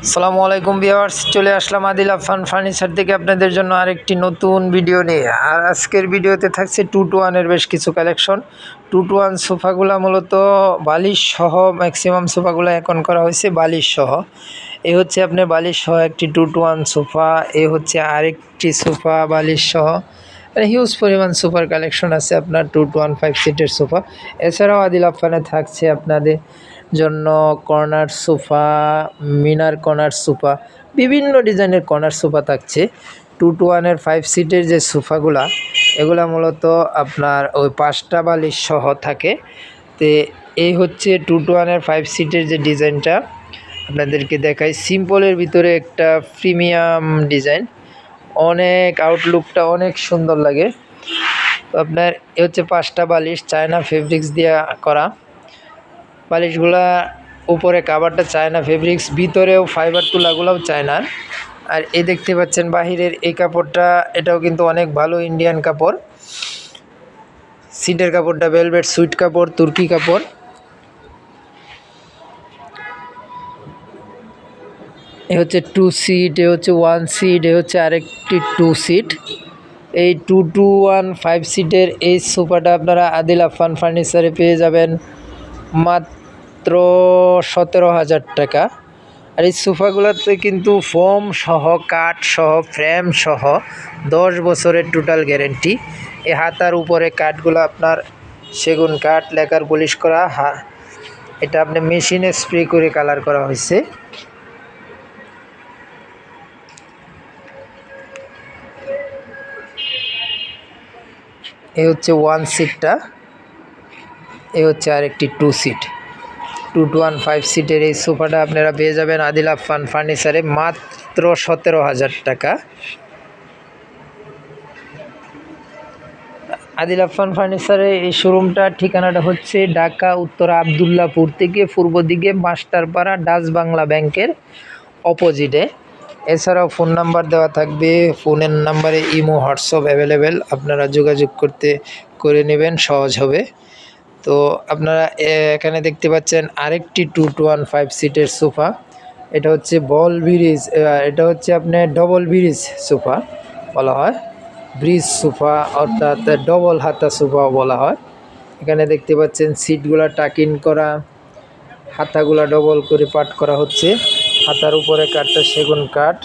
আসসালামু আলাইকুম ভিউয়ার্স, চলে আসলাম আদিল আফান ফার্নিচার থেকে আপনাদের জন্য আরেকটি নতুন ভিডিও নিয়ে। আর আজকের ভিডিওতে থাকছে 2-to-1 বেশ কিছু কালেকশন। 2-to-1 সোফাগুলো মূলত বালিশ সহ, ম্যাক্সিমাম সোফাগুলো এখন করা হয়েছে বালিশ সহ। এই হচ্ছে আপনার বালিশ সহ একটি 2-to-1 সোফা, এই হচ্ছে আরেকটি সোফা বালিশ সহ। হিউজ পরিমাণ সোফার কালেকশন আছে আপনার 2-to-1 5 সিটের সোফা। এছাড়াও আদিল আফানে থাকছে আপনাদের জন্য কর্নার সোফা, মিনার কর্নার সোফা, বিভিন্ন ডিজাইনের কর্নার সোফা থাকছে। 2-to-1 5 সিটের যে সোফাগুলা, এগুলা মূলত আপনার ওই 5টা বালিশ সহ থাকে। তো এই হচ্ছে 2-to-1 5 সিটের যে ডিজাইনটা আপনাদেরকে দেখাই। সিম্পলের ভিতরে একটা প্রিমিয়াম ডিজাইন, অনেক আউটলুকটা অনেক সুন্দর লাগে। তো আপনার এ হচ্ছে 5টা বালিশ চায়না ফেব্রিক্স দিয়ে করা। বালিশগুলা উপরে কাভারটা চায়না ফেব্রিক্স, ভিতরেও ফাইবার তুলাগুলোও চায়নার। আর এই দেখতে পাচ্ছেন বাহিরের এই কাপড়টা, এটাও কিন্তু অনেক ভালো ইন্ডিয়ান কাপড়। সিটের কাপড়টা ভেলভেট সুইট কাপড়, তুর্কি কাপড়। এ হচ্ছে 2 সিট, এ হচ্ছে 1 সিট, এ হচ্ছে আরেকটি 2 সিট। এই 2-to-1 5 সিটের এই সোফাটা আপনারা আদিল আফান ফার্নিচারে পেয়ে যাবেন মাত্র 17,000 টাকা। আর এই সোফাগুলোতে কিন্তু ফোম সহ, কাঠ সহ, ফ্রেম সহ 10 বছরের টোটাল গ্যারেন্টি। এই হাতার উপরে কাঠগুলো আপনার সেগুন কাঠ, লেকার পলিশ করা। এটা আপনি মেশিনে স্প্রে করে কালার করা হয়েছে। এই হচ্ছে 1 সিটটা, এই হচ্ছে আরেকটি 2 সিট। 2-to-1 5 সিটের এই সোফাটা আপনারা পেয়ে যাবেন আদিল আফান ফার্নিচারে মাত্র 17,000 টাকা। আদিল আফান ফার্নিচারে এই শোরুমটার ঠিকানাটা হচ্ছে ঢাকা উত্তরা আবদুল্লাপুর থেকে পূর্ব দিকে মাস্টারপাড়া ডাচ বাংলা ব্যাংকের অপোজিটে। এছাড়াও ফোন নাম্বার দেওয়া থাকবে, ফোনের নাম্বারে ইমো হোয়াটসঅ্যাপ অ্যাভেলেবেল, আপনারা যোগাযোগ করে নেবেন, সহজ হবে। তো আপনারা এখানে দেখতে পাচ্ছেন আরেকটি 2-to-1 5 সিটের সোফা। এটা হচ্ছে বল ব্রিজ, এটা হচ্ছে আপনার ডবল ব্রিজ সোফা বলা হয়, ব্রিজ সোফা অর্থাৎ ডবল হাতা সোফা বলা হয়। এখানে দেখতে পাচ্ছেন সিটগুলা টাকিন করা, হাতাগুলা ডবল করে পাট করা হচ্ছে। হাতার উপরে কাঠটা সেগুন কাঠ,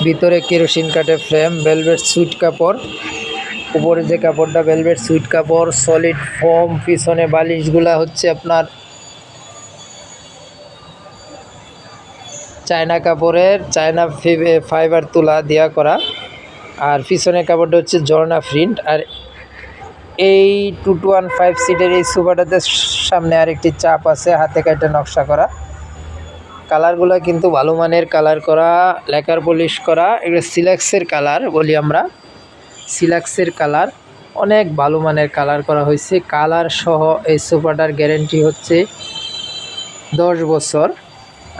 ভিতরে কেরোসিন কাঠের ফ্রেম, ভেলভেট সুইট কাপড়। উপরে যে কাপড়টা ভেলভেট সুইট কাপড়, সলিড ফোম। পিছনে বালিশগুলা হচ্ছে আপনার চায়না কাপড়ের, চায়না ফাইবার তুলা দেওয়া করা। আর পিছনের কাপড়টা হচ্ছে ঝর্ণা প্রিন্ট। আর এই 2-to-1 5 সিটের এই সোফাটাতে সামনে আরেকটি চাপ আছে, হাতে কাটা নকশা করা। কালারগুলো কিন্তু ভালো মানের কালার করা, লেকার পলিশ করা। এগুলো সিলাক্সের কালার বলি আমরা, সিলাক্সের কালার, অনেক ভালো মানের কালার করা হয়েছে। কালার সহ এই সোফাটার গ্যারেন্টি হচ্ছে 10 বছর।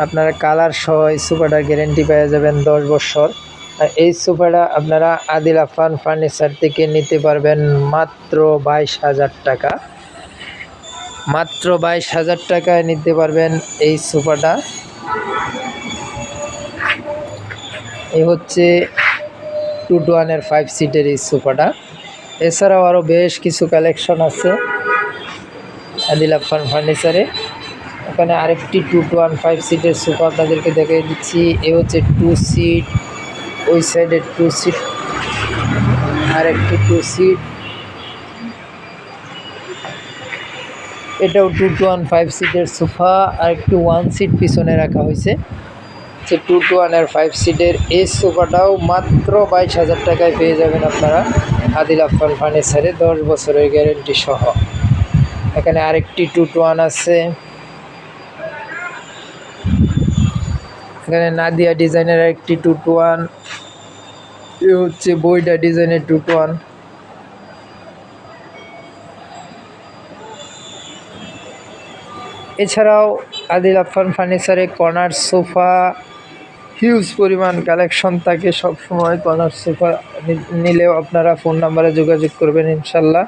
আপনারা কালার সহ এই সোফাটার গ্যারেন্টি পেয়ে যাবেন 10 বছর। আর এই সোফাটা আপনারা আদিল আফান ফার্নিচার থেকে নিতে পারবেন মাত্র 22,000 টাকা। মাত্র 22,000 টাকায় নিতে পারবেন এই সোফাটা। এই হচ্ছে 2-to-1 5 সিটের এই সোফাটা। এছাড়াও আরও বেশ কিছু কালেকশন আছে আদিল আফান ফার্নিচারে। এখানে আরেকটি 2-to-1 5 সিটের সোফা আপনাদেরকে দেখিয়ে দিচ্ছি। এ হচ্ছে 2 সিট, ওই সাইডের 2 সিট, আরেকটি 2 সিট। এটাও 2-to-1 5 সিটের সোফা, আর একটু 1 সিট পিছনে রাখা হয়েছে। 2-to-1 5 সিটের এই সোফাটাও মাত্র 22,000 টাকায় পেয়ে যাবেন আপনারা আদিল আফান ফার্নিচারে 10 বছরের গ্যারেন্টি সহ। এখানে আরেকটি 2-to-1 আছে। এখানে নাদিয়া ডিজাইনের একটি 2-to-1, এ হচ্ছে বইটা ডিজাইনের 2-to-1। এছাড়াও আদিল আফান ফার্নিচারে কর্নার সোফা হিউজ পরিমাণ কালেকশন থাকে সবসময়। কর্নার সোফা নিলেও আপনারা ফোন নাম্বারে যোগাযোগ করবেন ইনশাল্লাহ।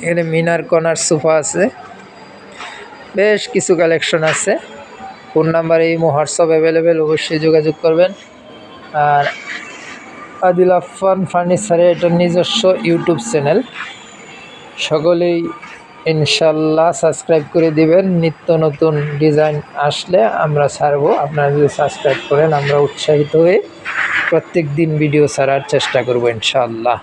এখানে মিনার কর্নার সোফা আছে, বেশ কিছু কালেকশন আছে। ফোন নাম্বারে এই হোয়াটসঅ্যাপ অ্যাভেলেবেল, অবশ্যই যোগাযোগ করবেন। আর আদিল আফফান ফার্নিচারের এটা নিজস্ব ইউটিউব চ্যানেল, সকলেই ইনশাল্লাহ সাবস্ক্রাইব করে দিবেন। নিত্য নতুন ডিজাইন আসলে আমরা ছাড়বো, আপনারা যদি সাবস্ক্রাইব করেন আমরা উৎসাহিত হয়ে প্রত্যেক দিন ভিডিও ছাড়ার চেষ্টা করব ইনশাআল্লাহ।